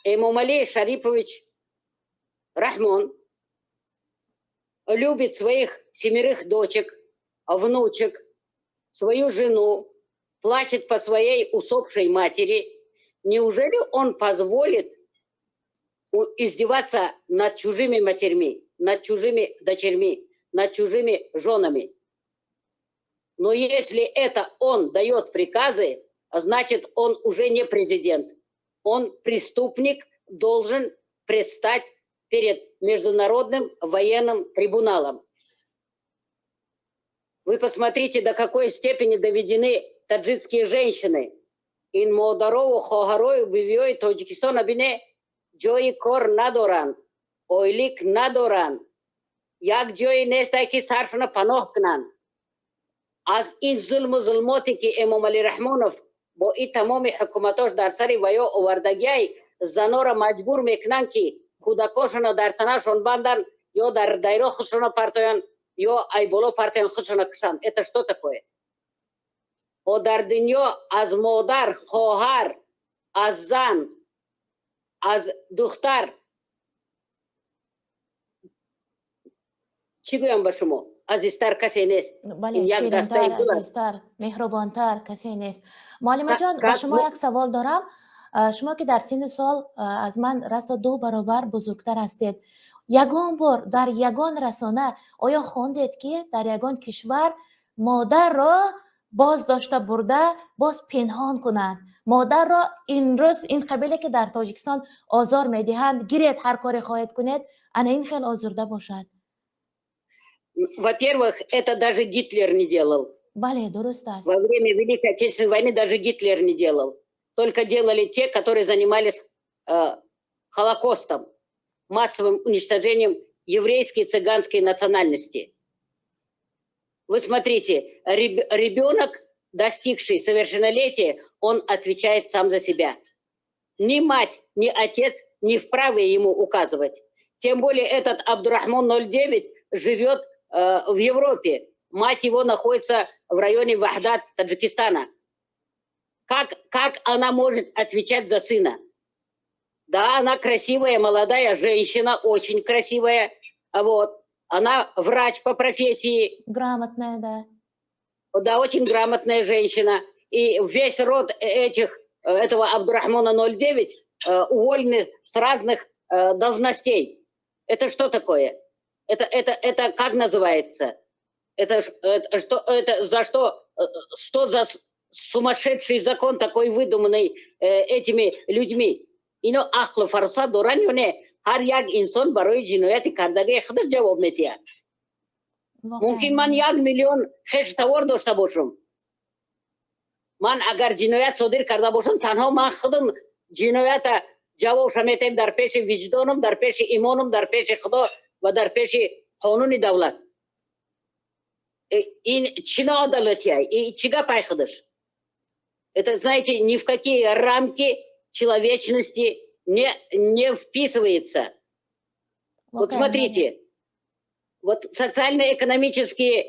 Эмомали Шарипович Рахмон любит своих 7 дочек, внучек, свою жену, плачет по своей усопшей матери. Неужели он позволит издеваться над чужими матерьми, над чужими дочерьми, над чужими женами? Но если это он дает приказы, значит, он уже не президент. Он преступник, должен предстать перед Международным военным трибуналом. Вы посмотрите, до какой степени доведены таджикские женщины. Ин модарову хохарою бивьей Таджикистана бине джои кор надоран, ойлик надоран, як джои нестайки сарфна панох кнан. از این ظلم و ظلماتی که امام علی رحمانов با این تمام حکومتاش در سر ویا آوردگی زنا را مجبور میکنن که کودکاشون در تنشون بندن یا در دایره خودشون پرتاین یا ای بالا پرتاین خودشون کشن. Это что такое? و در دنیا از مادر، خواهر، از زن، از دختر چی گویم به شما؟ عزیزتر کسی نیست. بله، شیرین‌تر، عزیزتر، مهربانتر کسی نیست. معلم جان، به شما یک سوال دارم. شما که در سن سال از من رسا 2 برابر بزرگتر هستید، یگان بار در یگان رسانه آیا خواندید که در یگان کشور مادر را باز داشته برده باز پنهان کنند؟ مادر را این روز این قبیله که در تاجیکستان آزار میدهند، گیرید هر کاری خواهید کنید، انا این خیلی آزرده باشد. Во-первых, это даже Гитлер не делал. Во время Великой Отечественной войны даже Гитлер не делал. Только делали те, которые занимались Холокостом, массовым уничтожением еврейской и цыганской национальности. Вы смотрите, ребенок, достигший совершеннолетия, он отвечает сам за себя. Ни мать, ни отец не вправе ему указывать. Тем более этот Абдурахман 09 живет в Европе. Мать его находится в районе Вахдат, Таджикистана. Как она может отвечать за сына? Да, она красивая, молодая женщина, очень красивая. Вот. Она врач по профессии. Грамотная, да. Да, очень грамотная женщина. И весь род этого Абдурахмана 09 уволены с разных должностей. Это что такое? Это как называется? Это за что за сумасшедший закон такой выдуманный этими людьми? Ино ахлу фарса доранёне هر یک انسان برای جنایت کردگی خودش جواب میده. ممکن من 1 میلیون خشتوار داشته باشم. من اگر جنایت صادر کرده باشم تنها من خودم جنایت جوابش میدم در پیش وجدانم، در پیش ایمانم، در پیش خدا و در پیش قانون دولت. این چه عدالتیه؟ این чья пайхадыш? Это, знаете, ни в какие рамки человечности не вписывается. Вот смотрите, вот социально-экономические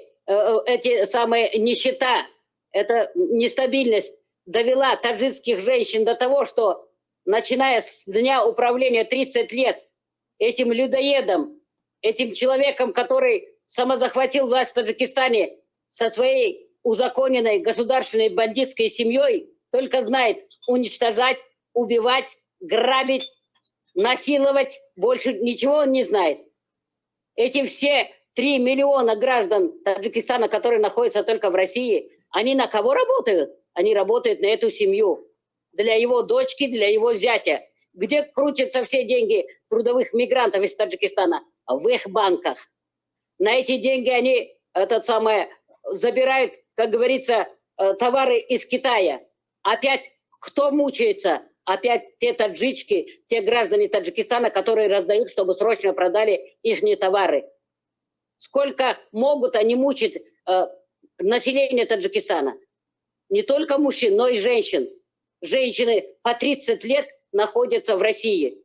эти самые нищета, эта нестабильность довела таджикских женщин до того, что начиная с дня управления 30 лет этим людоедом, этим человеком, который самозахватил власть в Таджикистане со своей узаконенной государственной бандитской семьей, только знает уничтожать, убивать, грабить, насиловать, больше ничего он не знает. Эти все 3 миллиона граждан Таджикистана, которые находятся только в России, они на кого работают? Они работают на эту семью. Для его дочки, для его зятя. Где крутятся все деньги трудовых мигрантов из Таджикистана? В их банках. На эти деньги они забирают, как говорится, товары из Китая. Опять кто мучается? Опять те таджички, те граждане Таджикистана, которые раздают, чтобы срочно продали их товары. Сколько могут они мучить население Таджикистана? Не только мужчин, но и женщин. Женщины по 30 лет находятся в России.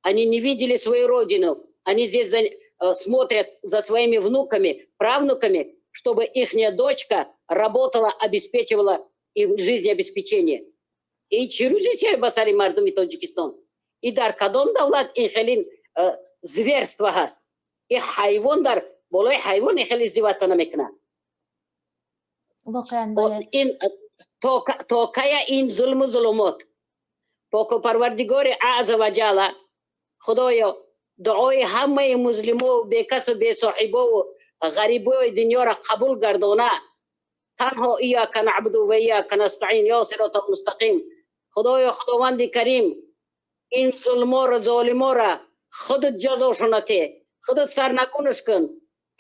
Они не видели свою родину. Они здесь смотрят за своими внуками, правнуками, чтобы ихняя дочка работала, обеспечивала им жизнеобеспечение. И чиружите басари мардуми Таджикистан. И дар кадом давлат ин хелин зверство ҳаст. И хайвон дар болои хайвон ин хеле издеваться намекунад. ин то кая ин зулму зулумот. поку парвардигори аъза ва ҷалла худоё дуои ҳамаи муслиму бекасу бесоҳибову ғарибои дунёро қабул гардона. танҳо ияка наъбуду ва ияка настаин ё сироtal мустақим. худоё худованди карим ин зулморо золиморо худут ҷазошона те, худут сарнагунаш кун.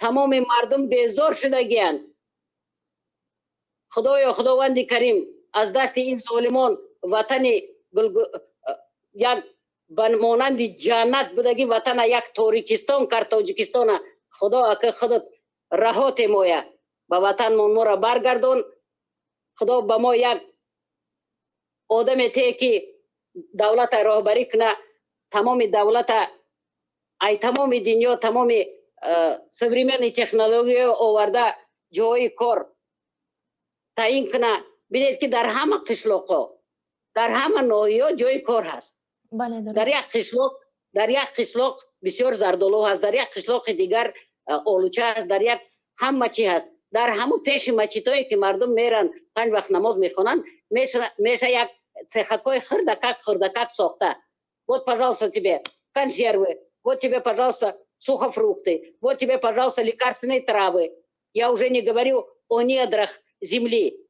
тамоми мардум безор шудагиянд. худоё худованди карим аз дасти ин золимон ватани як монанди ҷаннат будаги ватана як торикистон кар тоҷикистона худо ака худут раҳо темоя ба ватанмон моро баргардон. худо ба мо як одаме те ки давлата роҳбарӣ куна, тамоми давлата ай тамоми дунё тамоми современни технология оварда ҷои кор таъин куна. бинед ки дар ҳама қишлоқҳо дар ҳама ноҳиё ҷои кор ҳаст. дар як қишлоқ бисёр зардолу ҳаст, дар як қишлоқи дигар олуча ҳаст, дар як ҳама чӣ ҳаст. дар ҳамун пеши масҷидҳое ки мардум меран 5 вақт намоз мехонанд меша як цехакҳои хурдакак сохта. вот пожалуйста тебе консервы, вот тебе пожалуйста сухофрукты, вот тебе пожалуйста лекарственные травы. Я уже не говорю о недрах земли.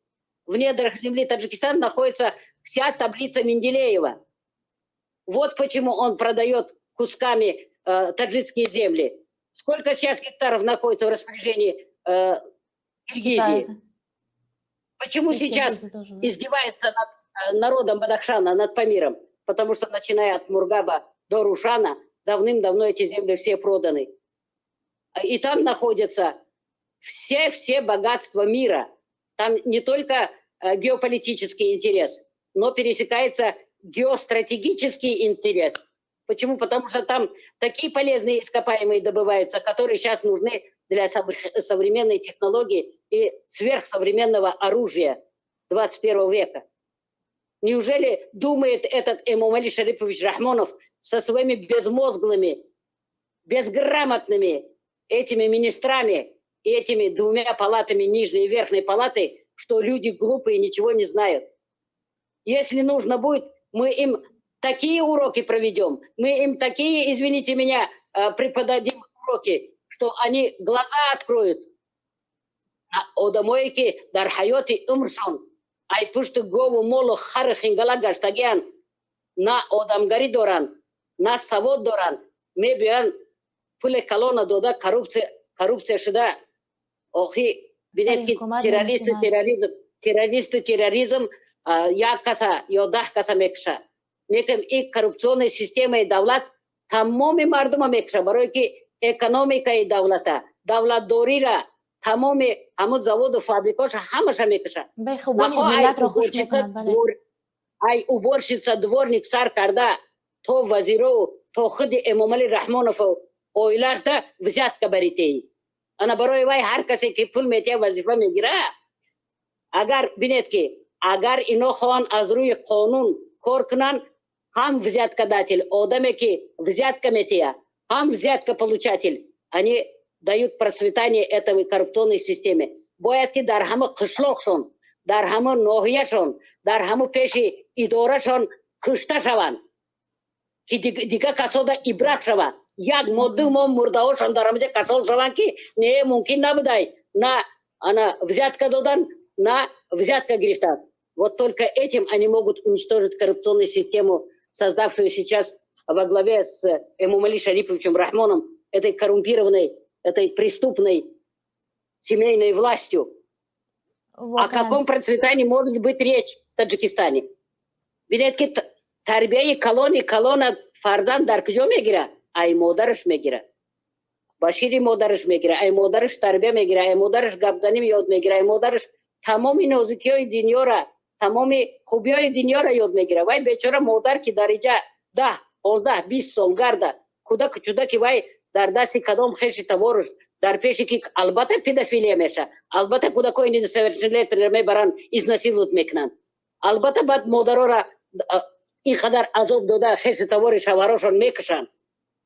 В недрах земли Таджикистана находится вся таблица Менделеева. Вот почему он продает кусками таджикские земли. Сколько сейчас гектаров находится в распоряжении Киргизии? Почему сейчас издевается над народом Бадахшана, над Памиром? Потому что начиная от Мургаба до Рушана давным-давно эти земли все проданы. И там находятся все богатства мира. Там не только геополитический интерес, но пересекается геостратегический интерес. Почему? Потому что там такие полезные ископаемые добываются, которые сейчас нужны для современной технологии и сверхсовременного оружия 21 века. Неужели думает этот Эмомали Шарипович Рахмонов со своими безмозглыми, безграмотными этими министрами и этими двумя палатами, нижней и верхней палаты, что люди глупые, ничего не знают? Если нужно будет, мы им такие уроки проведем, мы им такие, извините меня, преподадим уроки, что они глаза откроют. Одамойки дархайоти умршон, ай пушту гову молу хархингала гаштагиан, на одамгари доран, на савод доран, мебиан пуле калона дода коррупция шуда. Охи бинед ки терроризм як каса ё 10 каса мекуша. Некам и коррупционной системаи давлат тамоми мардума мекуша, барое ки экономикаи давлата, давлатдорира тамоми ҳамун заводу фабрикаша ҳамаша мекуша. ай уборщица дворник сар карда то вазиру то худи Эмомали Рахмонову оилашда взятка баритеи. ана барои вай ҳар касе ки пул метия вазифа мегира. агар бинед ки агар ино хоҳанд аз рӯи қонун кор кунанд, ҳам взяткадатель одаме ки взятка метия, ҳам взяткополучатель, они дают процветание этой коррупционной системе. Бояд ки дар ҳама қишлоқшон, дар ҳама ноҳияшон, дар ҳама пеши идорашон кушта шаванд ки дига касода ибрат шавад. як модду мо мурдаҳошон дар ҳамаҷа касол шаванд ки не мумкин набудай на ана взятка додан, на взятка гирифтан. Вот только этим они могут уничтожить коррупционную систему, создавшую сейчас во главе с Эмомали Шариповичем Рахмоном, этой коррумпированной, этой преступной семейной властью. О каком процветании может быть речь в Таджикистане? Билетки тарбияи колона фарзанд дар куҷо мегира? Ай модараш мегира. Башири модараш мегира, ай модараш тарбия мегира, ай модараш гапзаним ёд мегира, ай модараш тамоми нозикиёи дунёра, тамоми хубиёи дунёра ёд мегира. Вай бечора модар ки дар иҷа 10, 15, 20 сол гарда кудаку чудаки вай дар дасти кадом хеши таворуш дар пеши ки албатта педофилия меша, албатта кудакои несовершеннолетние мебаранд изнасиловать мекунанд, албатта баъд модарора این قدر عذاب داده خیس تورش هواراشون میکشن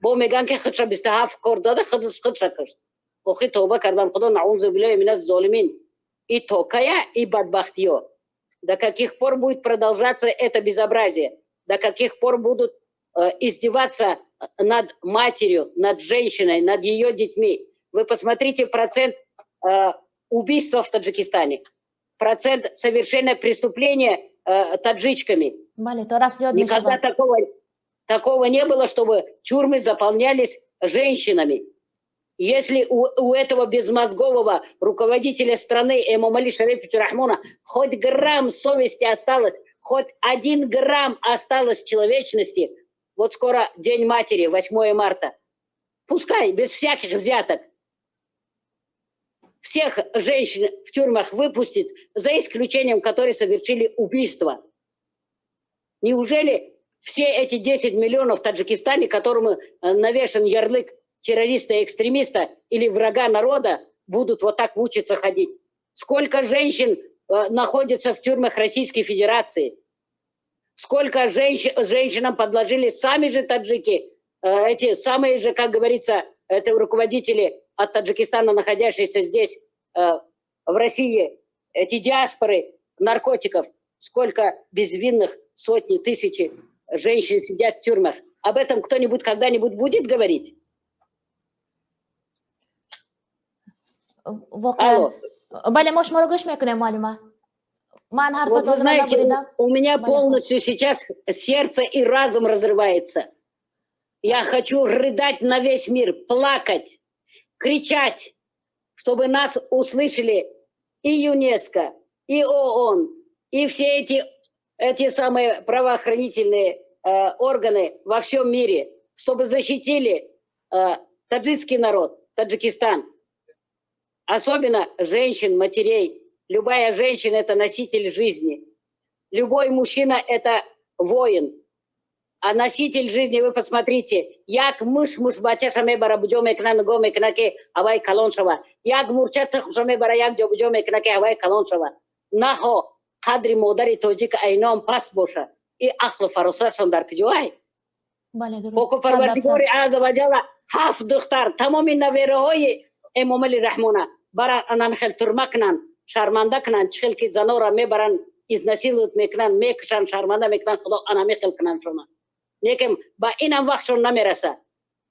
با میگن که خودش 27 کار داده خودش کشت آخی توبه کردم خدا نعوذ بالله من الظالمين и токая и бадбахтио. До каких пор будет продолжаться это безобразие? До каких пор будут издеваться над матерью, над женщиной, над ее детьми? Вы посмотрите процент убийства в Таджикистане, процент совершения преступления таджичками. Никогда такого не было, чтобы тюрьмы заполнялись женщинами. Если у этого безмозгового руководителя страны Эмомали Шариповича Рахмона хоть грамм совести осталось, хоть 1 грамм осталось человечности, вот скоро День матери, 8 марта, пускай без всяких взяток всех женщин в тюрьмах выпустит, за исключением, которые совершили убийство. Неужели все эти 10 миллионов в Таджикистане, которым навешан ярлык террориста и экстремиста или врага народа, будут вот так учиться ходить? Сколько женщин находится в тюрьмах Российской Федерации? Сколько женщинам подложили сами же таджики, эти самые же, как говорится, это руководители от Таджикистана, находящиеся здесь, в России, эти диаспоры наркотиков, сколько безвинных, сотни, тысячи женщин сидят в тюрьмах. Об этом кто-нибудь когда-нибудь будет говорить? Алло. Вот вы знаете, у меня полностью сейчас сердце и разум разрывается. Я хочу рыдать на весь мир, плакать, кричать, чтобы нас услышали и ЮНЕСКО, и ООН, и все эти самые правоохранительные органы во всем мире, чтобы защитили таджикский народ, Таджикистан. Особенно женщин, матерей. Любая женщина – это носитель жизни. Любой мужчина – это воин. А носитель жизни, вы посмотрите, як муж батяшаме бара будем экран гоме кнаке авай калоншава, як мурчат хушаме бара як будем кнаке авай калоншава. Нахо кадри модари тоджик айном пас боша и ахло фаросашон дар кджуай. Поко парвардигори аза ваджала хаф духтар тамоми наверои Эмомали Рахмона бара ананхел турмакнан шарманда кнан чхелки занора мебаран изнасилуют мекнан мекшан шарманда мекнан худо анамехел кнан шона. Некем ба инам вахшон намераса.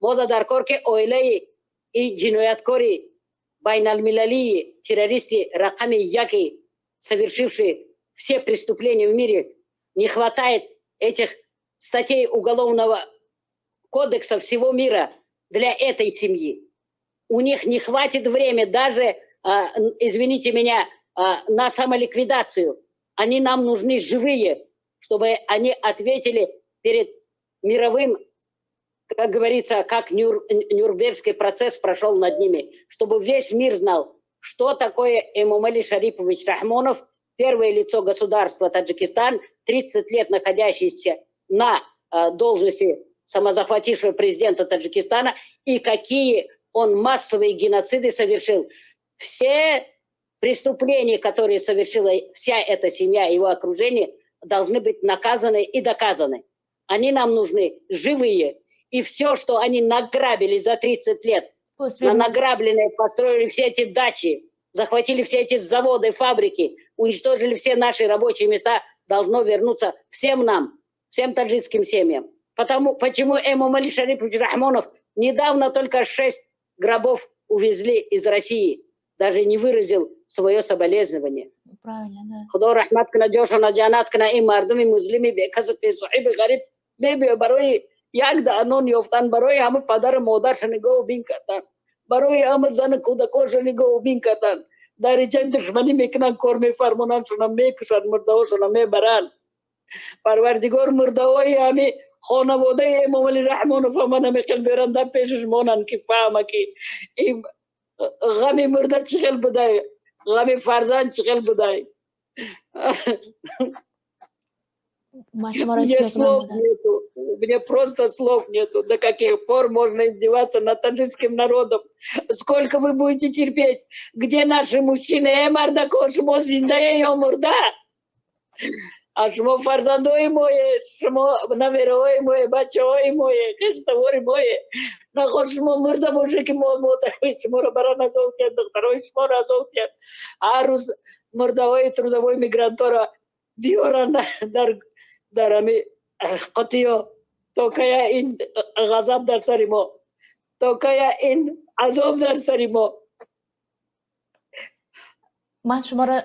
Мода дар корке ойлеи и джинояткори байналмилали террористы раками яки, совершившие все преступления в мире, не хватает этих статей Уголовного кодекса всего мира для этой семьи. У них не хватит времени даже, извините меня, на самоликвидацию. Они нам нужны живые, чтобы они ответили перед мировым, как говорится, как Нюрнбергский процесс прошел над ними, чтобы весь мир знал, что такое Эмомали Шарипович Рахмонов, первое лицо государства Таджикистан, 30 лет находящийся на должности самозахватившего президента Таджикистана, и какие он массовые геноциды совершил. Все преступления, которые совершила вся эта семья и его окружение, должны быть наказаны и доказаны. Они нам нужны живые. И все, что они награбили за 30 лет, на награбленные построили все эти дачи, захватили все эти заводы, фабрики, уничтожили все наши рабочие места, должно вернуться всем нам, всем таджикским семьям. Почему Эмомали Шарипович Рахмонов недавно только 6 гробов увезли из России, даже не выразил свое соболезнование. Правильно, да. Худо рахмат кна джошана джанат кна и мардуми муслими бекасу песухиби гариб беби барои як да анон ёфтан барои ҳама падар модар шанигоҳ бин карданд, барои ҳама зани кӯдакон шанигоҳ бин карданд, дар ҷанг душманӣ мекунанд, кор мефармонанд, шуна мекушанд, мурдаҳошуна мебаранд. Парвардигор мурдаҳои ҳами хонаводаи Эмомали Рахмонов ҳама намехел беранд дар пешаш монанд ки фаҳма ки ин ғами мурда чӣ хел будай, ғами фарзанд чӣ хел будай. Мне слов нету, мне просто слов нету. До каких пор можно издеваться над таджикским народом? Сколько вы будете терпеть? Где наши мужчины? Мардакош, Мозинда, мурда. شما فرزندای مایه، شما نویرهای مایه، بچه های مایه، خشتوار مایه. نخواه شما مرده باشه که ما محترم شما رو برای نزاو کرد، دخترهای شما رو نزاو کرد. هر روز مرده های ترودوای میگرانت ها را بیارن در همی قطعی ها تا که این غضب در سر ما، تا که این عذاب در سر ما. من شما را